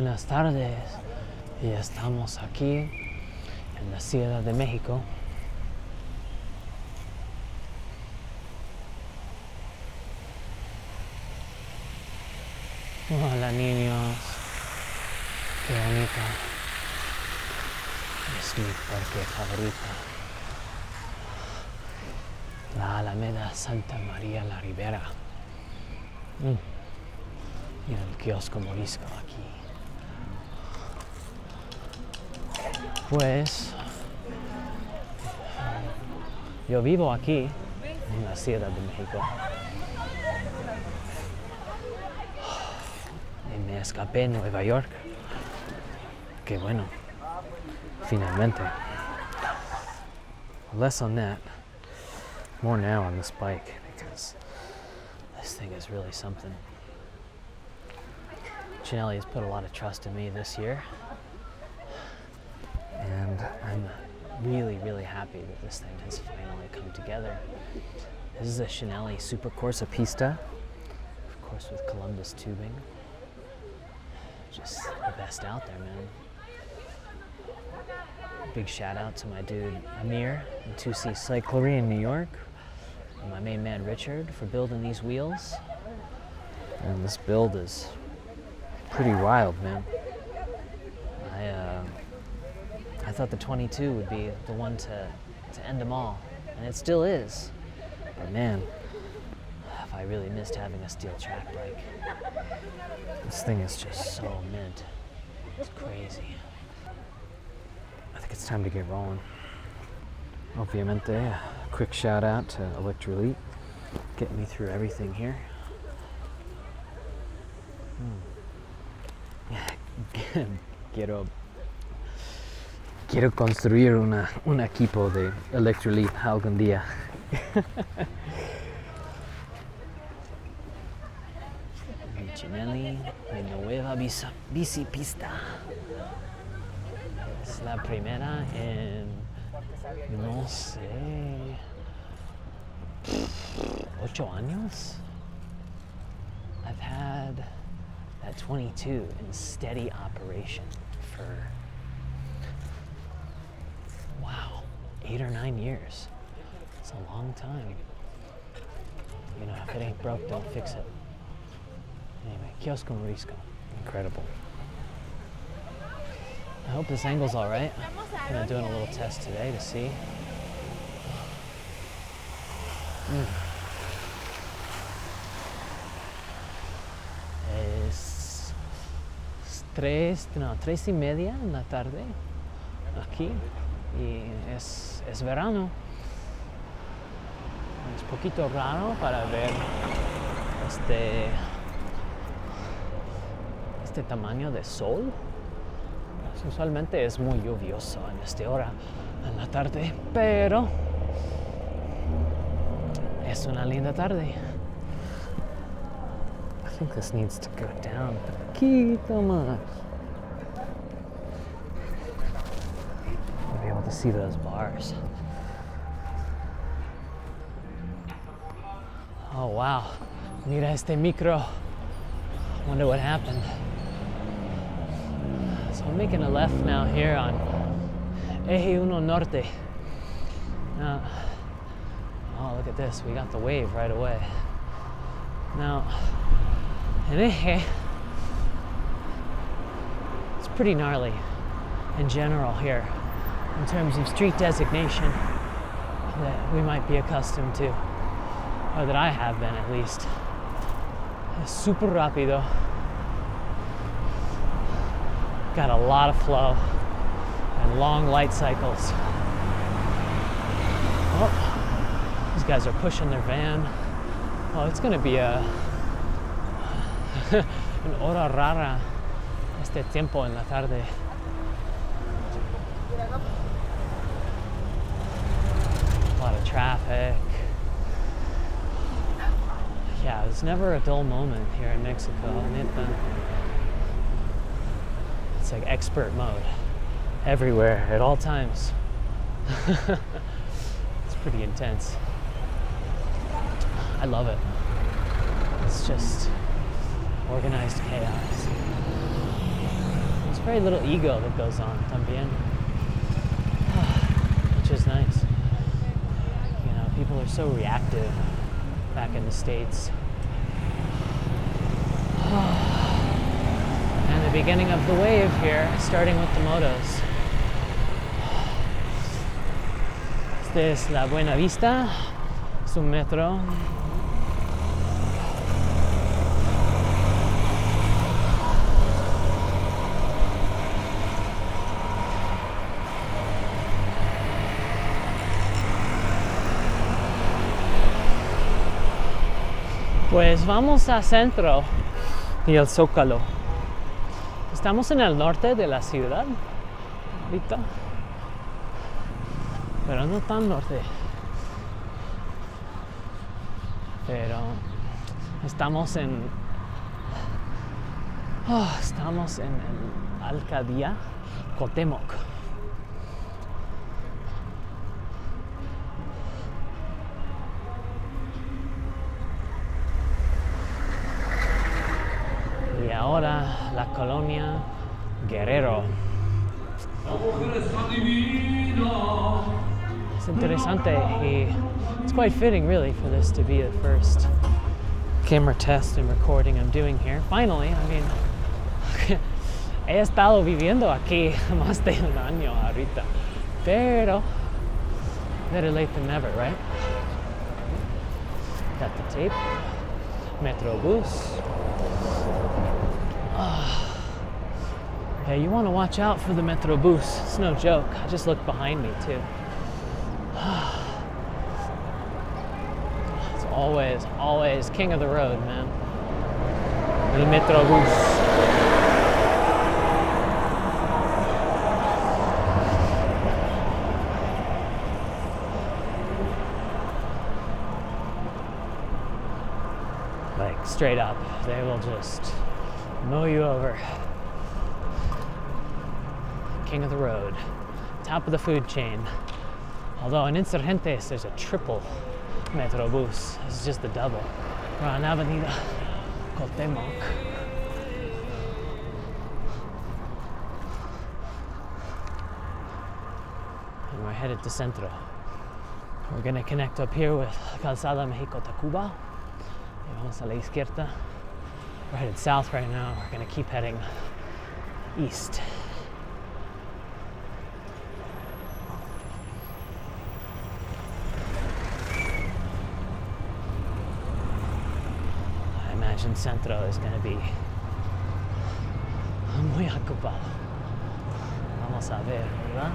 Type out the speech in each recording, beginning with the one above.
buenas tardes. Y estamos aquí en la Ciudad de México. Hola niños, qué bonito. Es mi parque favorito. La Alameda Santa María la Ribera. Y el kiosco morisco aquí. Pues yo vivo aquí en la Ciudad de México. Y me escapé en Nueva York. Qué bueno. Finalmente. Less on that. More now on this bike because this thing is really something. Cinelli has put a lot of trust in me this year. And I'm really, really happy that this thing has finally come together. This is a Cinelli Supercorsa Pista, of course with Columbus tubing. Just the best out there, man. Big shout out to my dude Amir and 2C Cyclery in New York, and my main man Richard for building these wheels. And this build is pretty wild, man. I thought the 22 would be the one to end them all, and it still is. But man, have I really missed having a steel track bike. This thing is just so mint. It's crazy. I think it's time to get rolling. Obviamente, a quick shout out to Electrolyte, getting me through everything here. Quiero construir un equipo de Electrolyte algún día. Mi Cinelli, mi nueva bici pista. Es la primera en, no sé, 8 años. I've had that 22 in steady operation for, wow, 8 or 9 years. It's a long time. You know, if it ain't broke, don't fix it. Anyway, kiosco morisco, incredible. I hope this angle's all right. I'm doing a little test today to see. Es 3:30 en la tarde aquí y es verano. Es poquito raro para ver este tamaño de sol. Usualmente es muy lluvioso en esta hora en la tarde, pero es una linda tarde. I think this needs to go down a poquito más. You'll be able to see those bars. Oh wow, mira este micro. Wonder what happened. So I'm making a left now here on Eje 1 Norte. Now, oh look at this, we got the wave right away. Now, in Eje, it's pretty gnarly in general here in terms of street designation that we might be accustomed to, or that I have been at least. Es super rápido. Got a lot of flow and long light cycles. Oh, these guys are pushing their van. Oh, it's gonna be an hora rara este tiempo en la tarde. A lot of traffic. Yeah, there's never a dull moment here in Mexico. It's like expert mode everywhere at all times. It's pretty intense. I love it. It's just organized chaos. There's very little ego that goes on también, which is nice. You know, people are so reactive back in the States. And the beginning of the wave here, starting with the motos. Este es la Buena Vista, su metro. Pues vamos a Centro y el Zócalo. Estamos en el norte de la ciudad ahorita, pero no tan norte. Pero estamos en el alcaldía Cuauhtémoc. Y ahora la colonia Guerrero. Es interesante y it's quite fitting really for this to be the first camera test and recording I'm doing here. Finally, I mean, he estado viviendo aquí más de un año ahorita, pero better late than never, right? Got the tape, Metrobús. Yeah, you want to watch out for the Metrobús. It's no joke. I just looked behind me too. It's always king of the road, man. El Metrobús. Like straight up, they will just mow you over. King of the road, top of the food chain. Although in Insurgentes there's a triple Metrobús. This is just the double. We're on Avenida Cuauhtémoc. And we're headed to Centro. We're gonna connect up here with Calzada Mexico-Tacuba. Vamos a la izquierda. We're headed south right now. We're gonna keep heading east. I imagine Centro is gonna be muy ocupado. Vamos a ver, ¿verdad?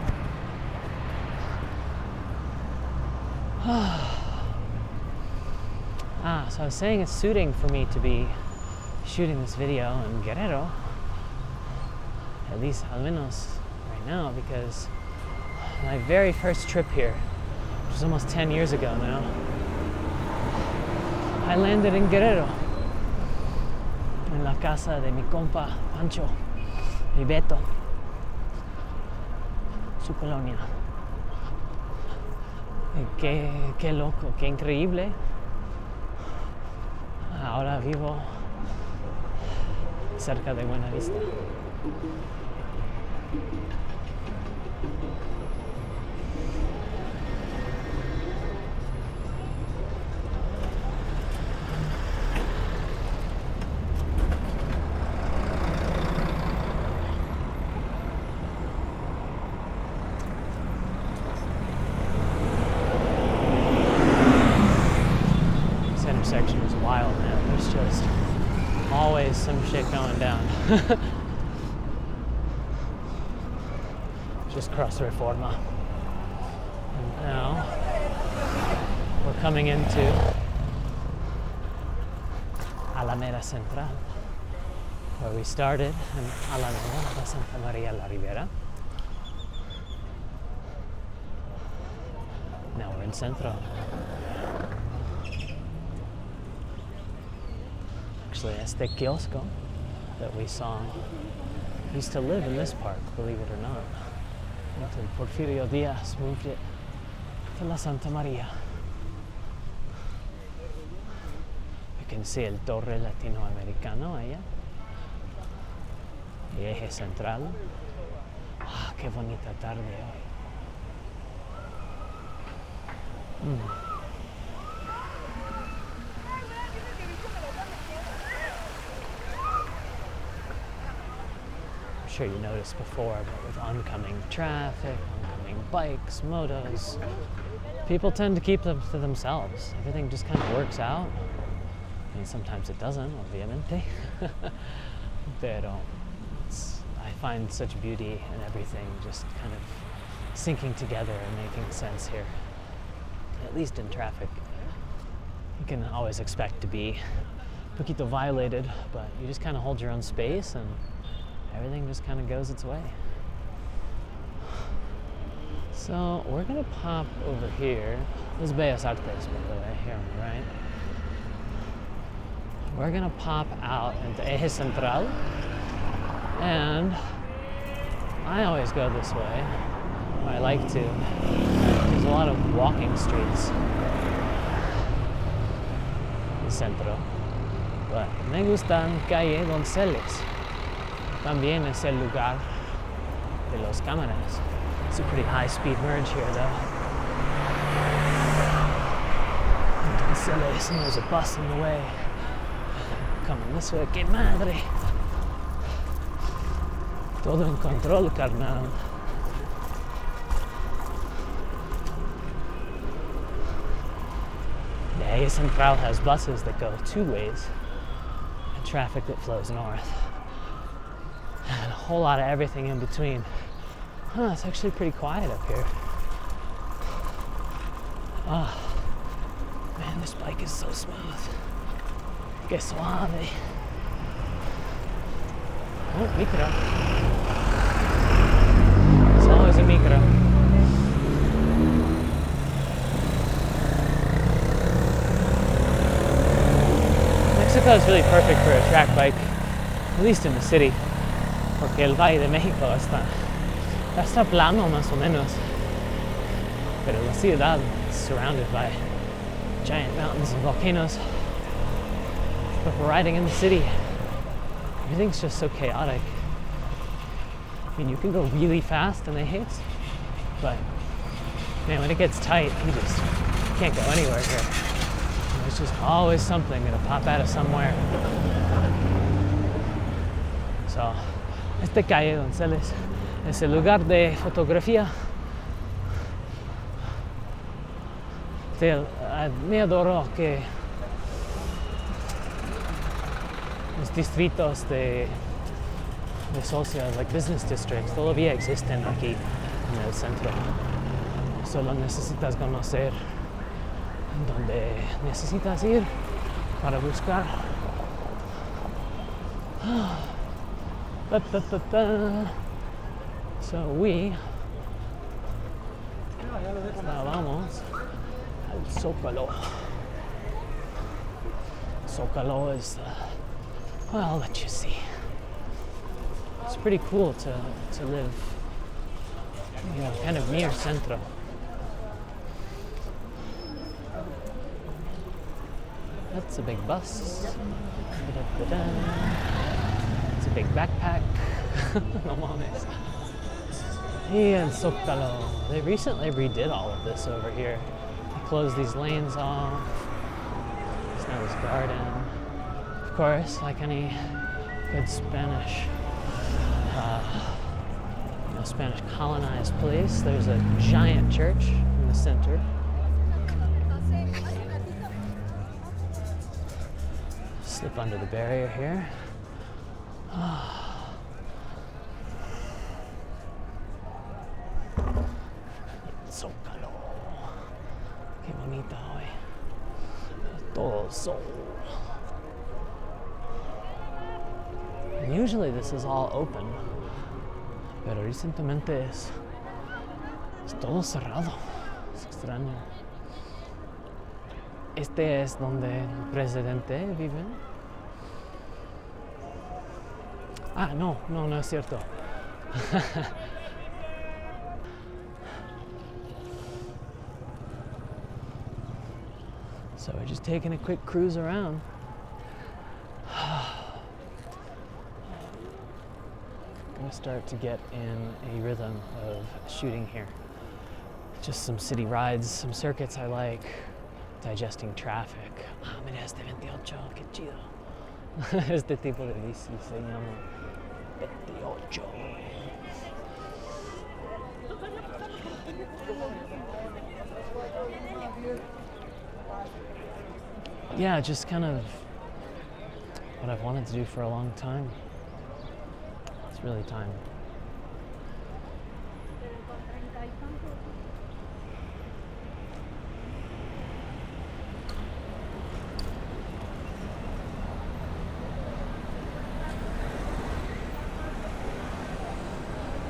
So I was saying it's suiting for me to be shooting this video in Guerrero, at least al menos right now, because my very first trip here, which was almost 10 years ago now, I landed in Guerrero, en la casa de mi compa Pancho y Beto, su colonia. Y qué loco, qué increíble. Ahora vivo cerca de Buena Vista. This intersection is wild, man. There's just always some shit going down. Just cross Reforma. And now we're coming into Alameda Central, where we started in Alameda de Santa Maria la Ribera. Now we're in Centro. Actually, este kiosco that we saw used to live in this park, believe it or not, until Porfirio Diaz moved it to La Santa Maria. You can see el Torre Latinoamericano allá. y eje central. Ah, qué bonita tarde hoy. I'm sure you noticed before, but with oncoming traffic, oncoming bikes, motos, people tend to keep them to themselves. Everything just kind of works out. I mean, sometimes it doesn't, obviamente. Pero I find such beauty in everything just kind of syncing together and making sense here. At least in traffic. You can always expect to be a poquito violated, but you just kind of hold your own space and everything just kind of goes its way. So we're gonna pop over here. This is Bellas Artes, by the way, here on the right. We're gonna pop out into Eje Central, and I always go this way. I like to. There's a lot of walking streets in Centro, but me gustan calle Donceles. También es el lugar de los cámaras. It's a pretty high-speed merge here, though. Donceles, and there's a bus in the way. Coming this way, que madre. Todo en control, carnal. The Eje Central has buses that go two ways and traffic that flows north. And a whole lot of everything in between. It's actually pretty quiet up here. Man, this bike is so smooth. Que suave. Oh, micro. It's always a micro. Mexico is really perfect for a track bike, at least in the city, porque el Valle de México está plano más o menos, pero la ciudad is surrounded by giant mountains and volcanoes. But for riding in the city, everything's just so chaotic. I mean, you can go really fast in the hits, but man, when it gets tight, you just can't go anywhere here. There's just always something gonna pop out of somewhere. So, este calle Donceles es el lugar de fotografía. Me adoro que los distritos de socios, like business districts, todavía existen aquí en el centro. Solo necesitas conocer dónde necesitas ir para buscar. So vamos al Zócalo. Zócalo is, well, I'll let you see. It's pretty cool to live, you know, kind of near Centro. That's a big bus. It's a big backpack. No mames. Y en Zócalo, they recently redid all of this over here. They closed these lanes off. There's now this garden. Of course, like any good Spanish, Spanish colonized place, there's a giant church in the center. Slip under the barrier here. Zócalo. Qué bonito hoy. Todo sol. And usually this is all open, pero recientemente es todo cerrado. Es extraño. Este es donde el presidente vive. No es cierto. So we're just taking a quick cruise around. starting to start to get in a rhythm of shooting here. Just some city rides, some circuits I like, digesting traffic. Ah, mira este 28, qué chido. Este tipo de bici se llama 28. Yeah, just kind of what I've wanted to do for a long time. It's really time.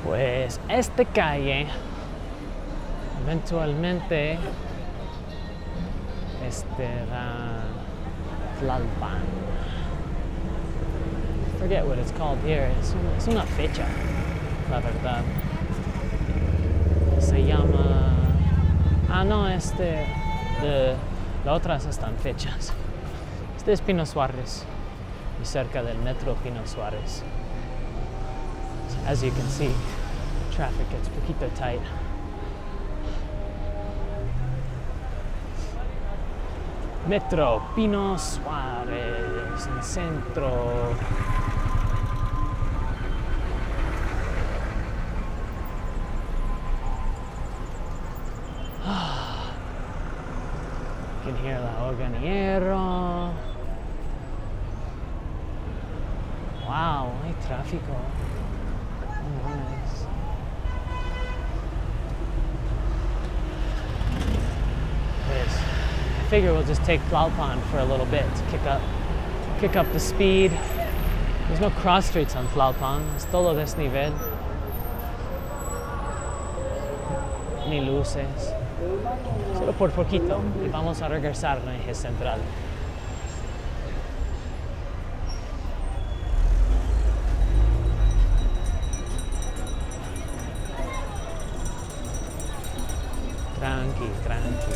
Pues esta calle eventualmente da Tlalpan. Forget what it's called here. Es una fecha, la verdad. Se llama... Ah, no, las otras están fechas. Este es Pino Suárez, y cerca del metro Pino Suárez. So as you can see, traffic gets poquito tight. Metro Pino Suárez, en centro. You can hear la Organiero. Wow, hay tráfico. Oh, nice. I figure we'll just take Tlalpan for a little bit to kick up the speed. There's no cross streets on Tlalpan. Es todo desnivel. Ni luces. Solo por poquito. Y vamos a regresar al eje central. Tranqui, tranqui.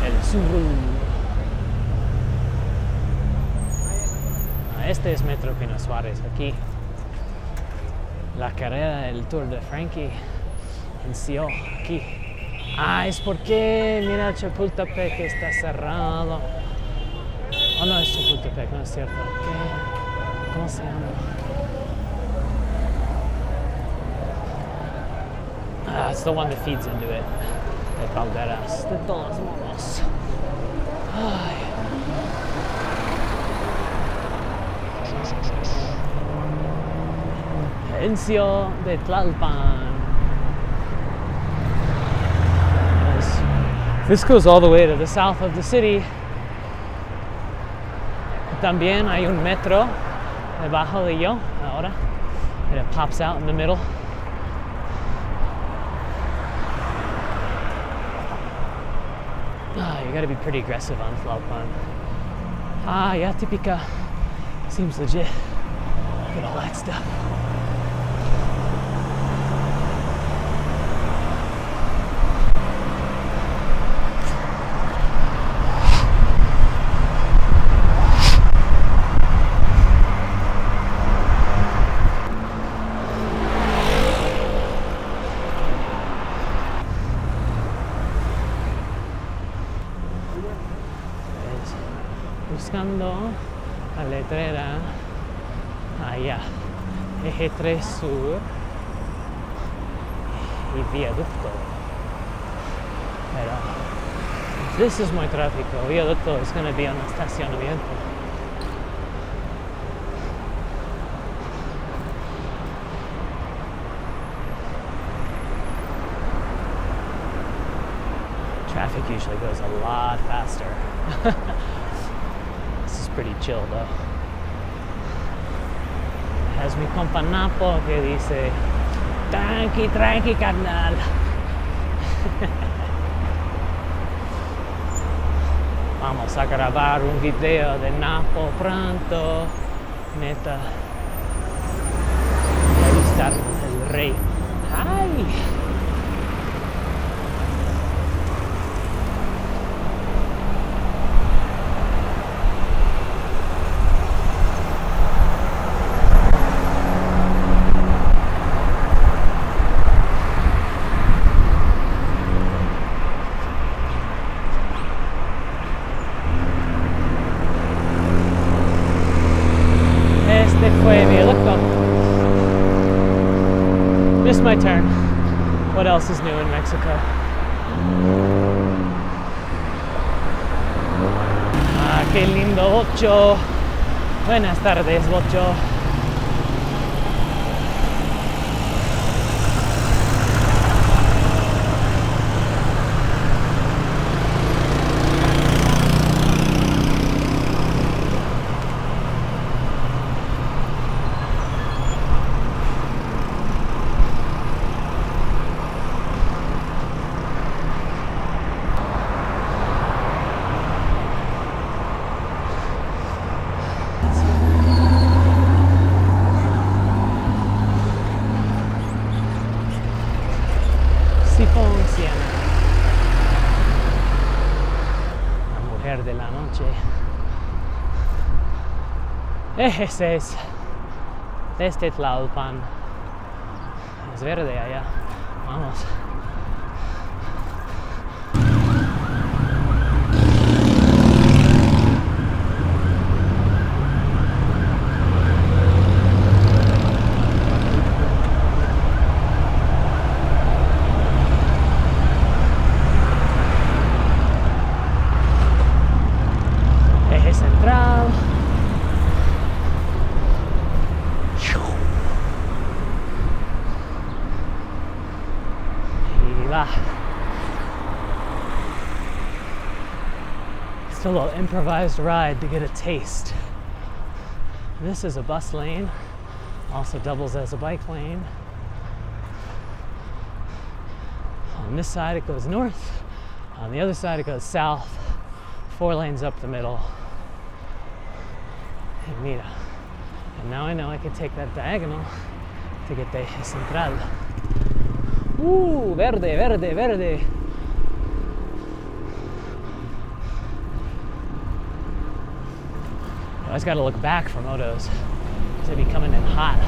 El sur. Este es Metro Pino Suárez. Aquí la carrera del Tour de Frankie inició aquí. Ah, es porque, mira, Chapultepec está cerrado. Oh, no, es Chapultepec, no es cierto. ¿Qué? ¿Cómo se llama? Ah, it's the one that feeds into it. De Calderas. De todos modos. Ay. Encio de Tlalpan. This goes all the way to the south of the city. También hay un metro debajo de yo ahora. And it pops out in the middle. You gotta be pretty aggressive on Tlalpan. Ah, yeah, típica. Seems legit. Look at all that stuff. Buscando la letrera allá, eje 3 sur y viaducto. Pero this is muy tráfico. Viaducto is going to be un estacionamiento. Traffic usually goes a lot faster. Pretty chill though. Es mi compa Napo que dice tranqui, tranqui, carnal. Vamos a grabar un video de Napo pronto. Neta. Ahí está el rey. ¡Ay! Missed my turn. What else is new in Mexico? Ah, qué lindo bocho. Buenas tardes, bocho. La mujer de la noche. Ese es este Tlalpan. Es verde allá. Vamos. Central. Y va. It's a little improvised ride to get a taste. This is a bus lane, also doubles as a bike lane. On this side it goes north, on the other side it goes south. 4 lanes up the middle. And mira. And now I know I can take that diagonal to get the Central. Verde, verde, verde. I always got to look back for motos because they be coming in hot.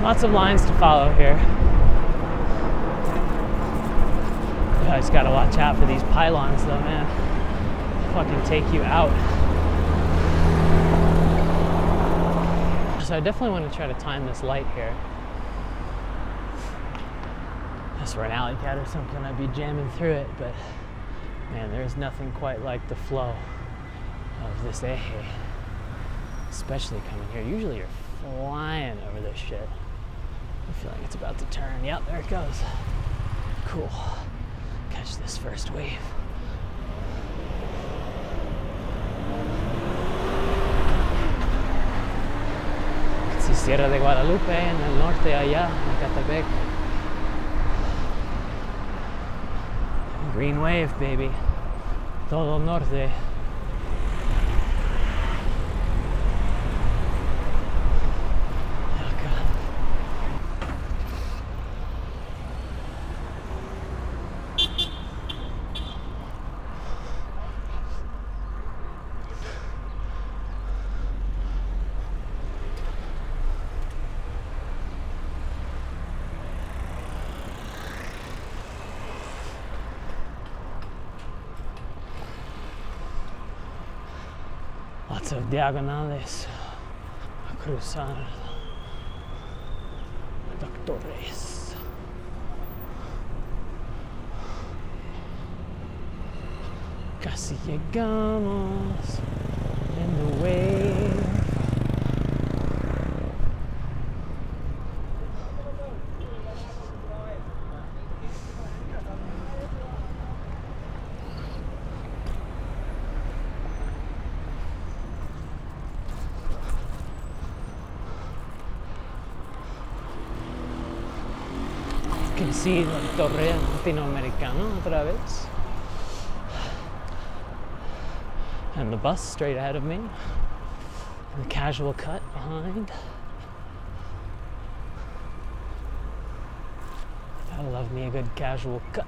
Lots of lines to follow here. I just gotta watch out for these pylons though, man. They'll fucking take you out. So I definitely want to try to time this light here. If for an alley cat or something, I'd be jamming through it, but man, there's nothing quite like the flow of this eje. Especially coming here. Usually you're flying over this shit. I feel like it's about to turn. Yep, there it goes. Cool. Catch this first wave. Si Sierra de Guadalupe en el norte allá, en Catepec. Green wave, baby. Todo norte. Lots of diagonales a cruzar. Doctores. Casi llegamos in the wave. Sí, la torre latinoamericano otra vez. And the bus straight ahead of me. And the casual cut behind. I love me a good casual cut.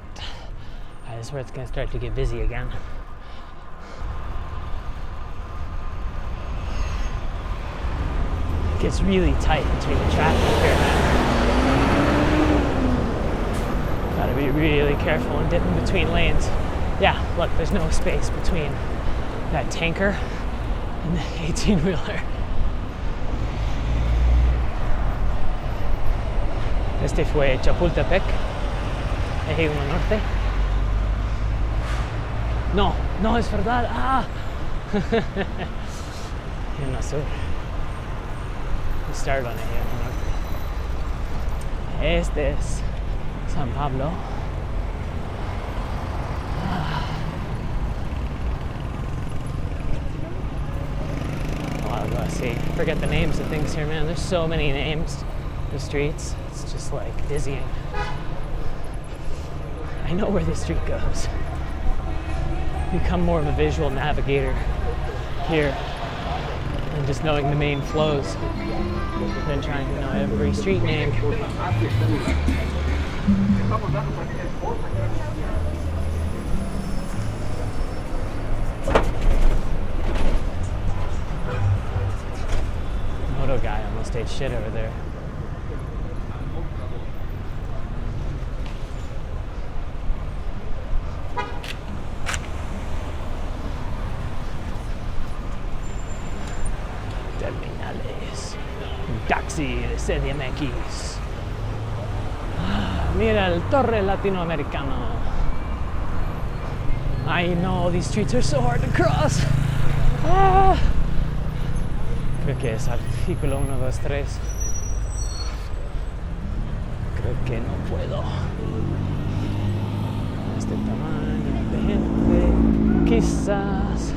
This is where it's going to start to get busy again. gets really tight between the traffic here, man. Gotta be really careful and dip in between lanes. Yeah, look, there's no space between that tanker and the 18-wheeler. Este fue Chapultepec, Eje 1 Norte. No, no es verdad. Ah, en sur. We started on Eje 1 Norte. Este es San Pablo. Algo así. Forget the names of things here, man. There's so many names. The streets, it's just like dizzying. I know where the street goes. Become more of a visual navigator here than just knowing the main flows, than trying to know every street name. Moto guy almost ate shit over there. Taxi de CDMX. Mira el Torre Latinoamericano. I know these streets are so hard to cross. Creo que es artículo 1, 2, 3. Creo que no puedo. Este tamaño de gente, quizás.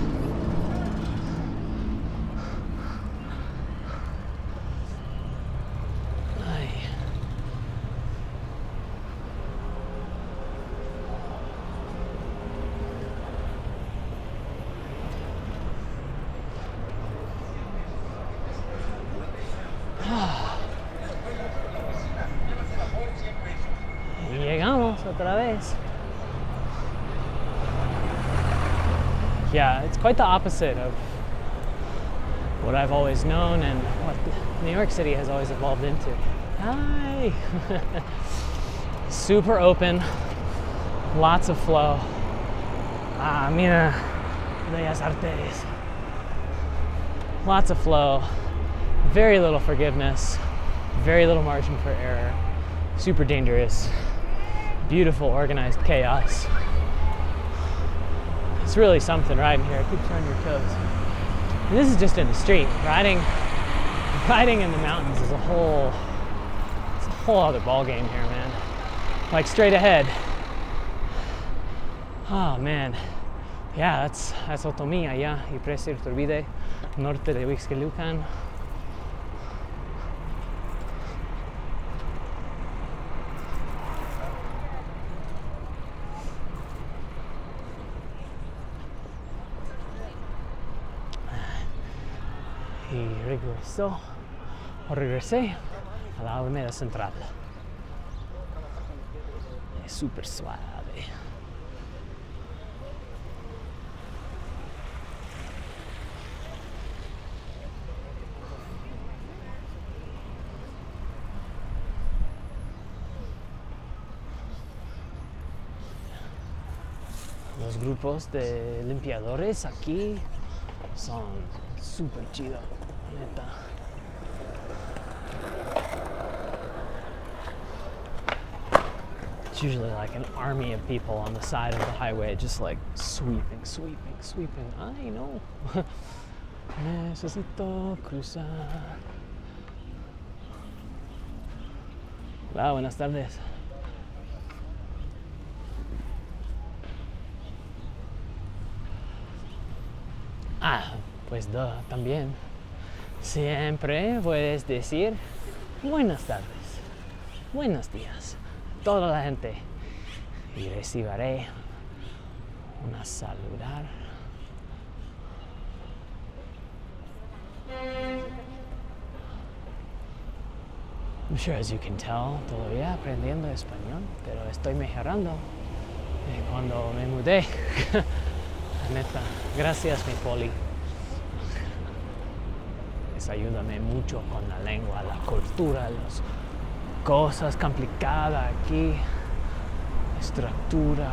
Y llegamos otra vez. Yeah, it's quite the opposite of what I've always known and what New York City has always evolved into. Hi! Super open, lots of flow. Mira, Bellas Artes. Lots of flow, very little forgiveness, very little margin for error, super dangerous, beautiful organized chaos. It's really something riding here. It keeps you on your toes. And this is just in the street. Riding in the mountains is it's a whole other ball game here, man. Like straight ahead. Oh man. Yeah, that's Otomí allá y Presa Iturbide, norte de Huixquilucan. Y regresé a la Alameda Central. Es súper suave. Los grupos de limpiadores aquí son súper chidos, neta. It's usually like an army of people on the side of the highway, just like sweeping. Ay, no. Necesito cruzar. Hola, buenas tardes. Pues también. Siempre puedes decir buenas tardes, buenos días a toda la gente y recibiré una saludar. I'm sure as you can tell, todavía aprendiendo español, pero estoy mejorando cuando me mudé. Neta, gracias mi poli. pues ayúdame mucho con la lengua, la cultura, las cosas complicadas aquí, estructura,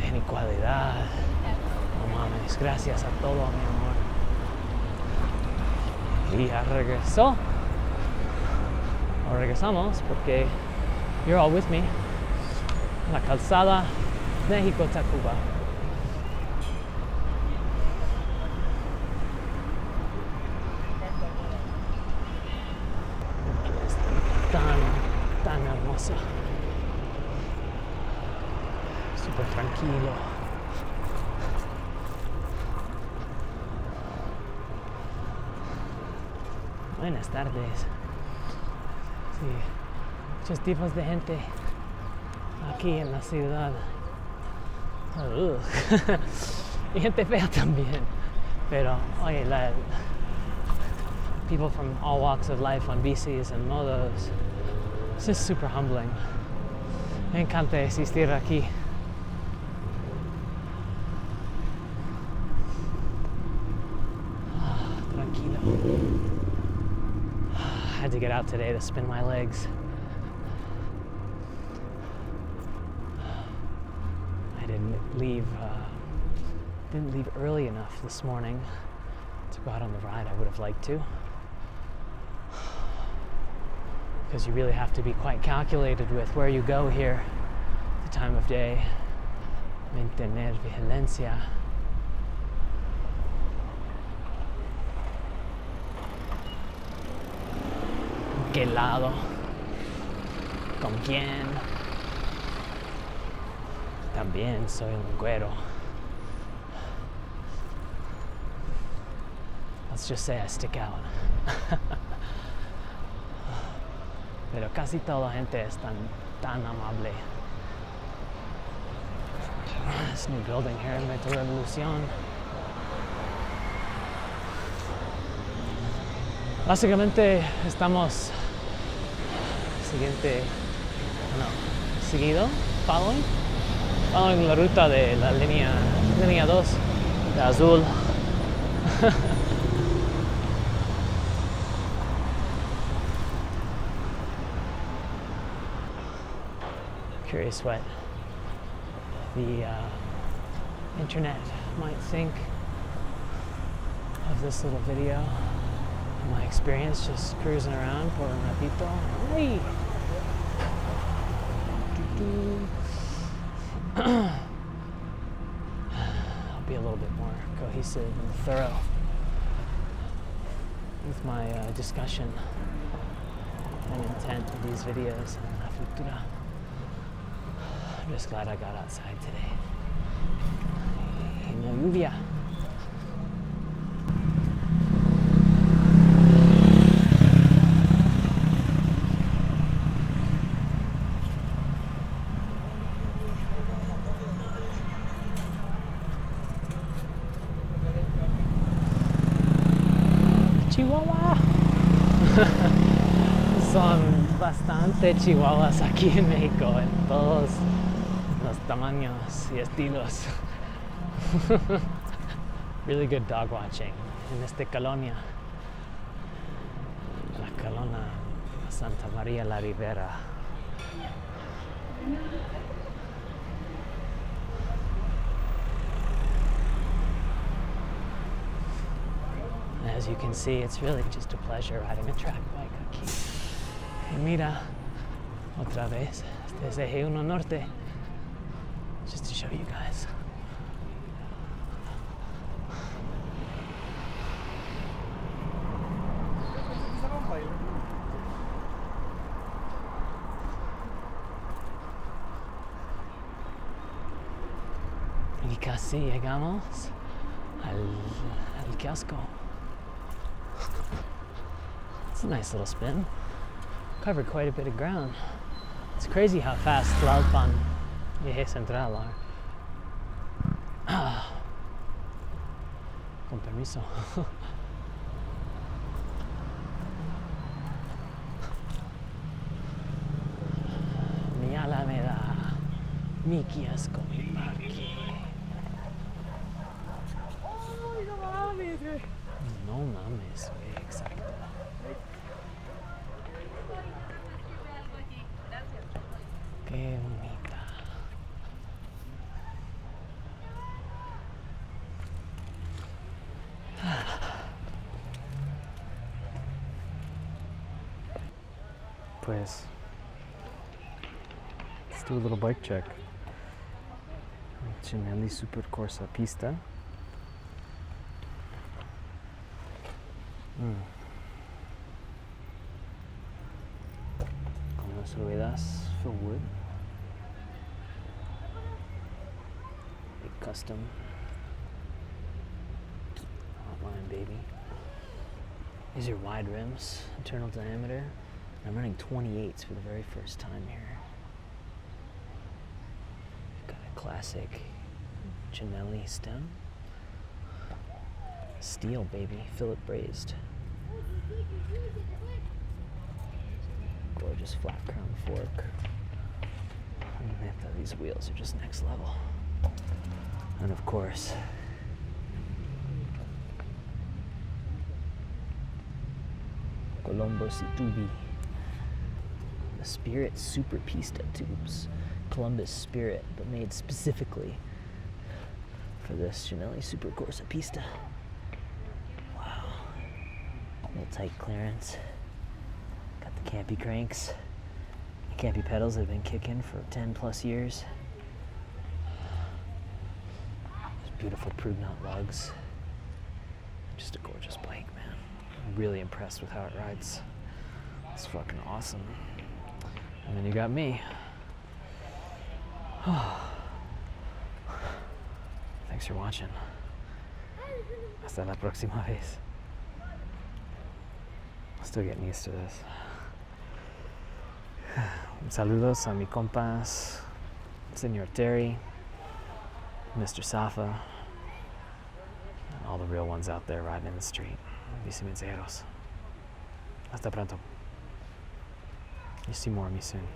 technicalidad. No mames, gracias a todo, mi amor. Y ya regresamos porque you're all with me. La calzada México-Tacuba. Tan hermosa. Súper tranquilo. Buenas tardes. Sí, muchos tipos de gente aquí en la ciudad. Y gente fea también. Pero, oye, people from all walks of life on bicis and motos. It's just super humbling. Me encanta existir aquí. Tranquilo. I had to get out today to spin my legs. I didn't leave early enough this morning to go out on the ride I would have liked to. Because you really have to be quite calculated with where you go here, the time of day, mantener vigilancia. ¿Qué lado? ¿Con quién? También soy un güero. Let's just say I stick out. Pero casi toda la gente es tan amable. This new building here in Metro Revolución. Básicamente estamos following la ruta de la línea 2 de azul. Curious what the internet might think of this little video. My experience just cruising around por un ratito. Hey. I'll be a little bit more cohesive and thorough with my discussion and intent of these videos in la futura. I'm just glad I got outside today. No lluvia. Chihuahua. Son bastante chihuahuas aquí en México, en todos los tamaños y estilos. Really good dog watching en esta colonia. La colonia Santa María la Ribera. As you can see, it's really just a pleasure riding a track bike aquí. Y mira, otra vez, este es Eje 1 Norte, just to show you guys. Y casi llegamos al kiosco. It's a nice little spin. Covered quite a bit of ground. It's crazy how fast Tlalpan y Eje Central are. Con permiso. Mi Alameda, mi kiosco, mi parque. No mames, güey, exacto. Qué bonita. Pues, let's do a little bike check. Cinelli Supercorsa Pista. Con las ruedas forward. A custom outline, baby. These are wide rims, internal diameter. I'm running 28s for the very first time here. Got a classic Cinelli stem. Steel, baby, fillet brazed. Gorgeous flat crown fork. And these wheels are just next level. And of course, Columbus tubi. The Spirit Super Pista tubes. Columbus Spirit, but made specifically for this Cinelli Supercorsa Pista. Wow. Little tight clearance. Got the campy cranks. The campy pedals that have been kicking for 10 plus years. Those beautiful Prugnot lugs. Just a gorgeous bike, man. I'm really impressed with how it rides. It's fucking awesome. And then you got me. Thanks for watching. Hasta la próxima vez. I'm still getting used to this. Saludos a mi compas, Senor Terry, Mr. Safa, and all the real ones out there riding in the street. Bicimenseros. Hasta pronto. You see more of me soon.